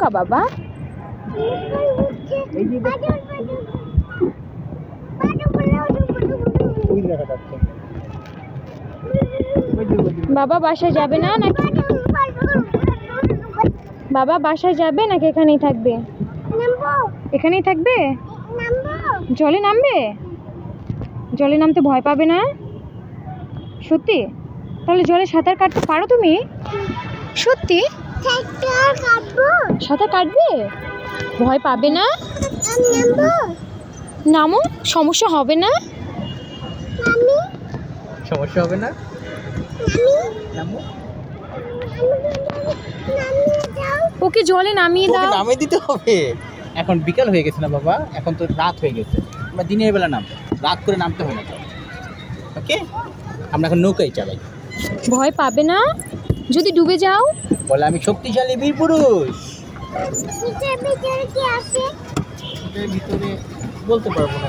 নৌকা বাবা। বাবা বাসায় যাবে না নাকি? বাবা বাসায় যাবে নাকি এখানেই থাকবে? এখানেই থাকবে? জলে নামবে? জলে নামতে ভয় পাবে না? সত্যি? তাহলে জলে সাঁতার কাটতে পারো তুমি? সত্যি? সাঁতার কাটবে? ভয় পাবে না? নামো, সমস্যা হবে না? সমস্যা হবে না? ওকে জলে নামিয়ে ওকে দাও। নামিয়ে দিতে হবে। এখন বিকাল হয়ে গেছে না বাবা, এখন তো রাত হয়ে গেছে। আমরা দিনের বেলা নামবো, রাত করে নামতে হয় না। ওকে, আমরা এখন নৌকায় চালাই। ভয় পাবে না যদি ডুবে যাও? বলে আমি শক্তিশালী বীর পুরুষ। এটার ভিতরে বলতে পারবো না।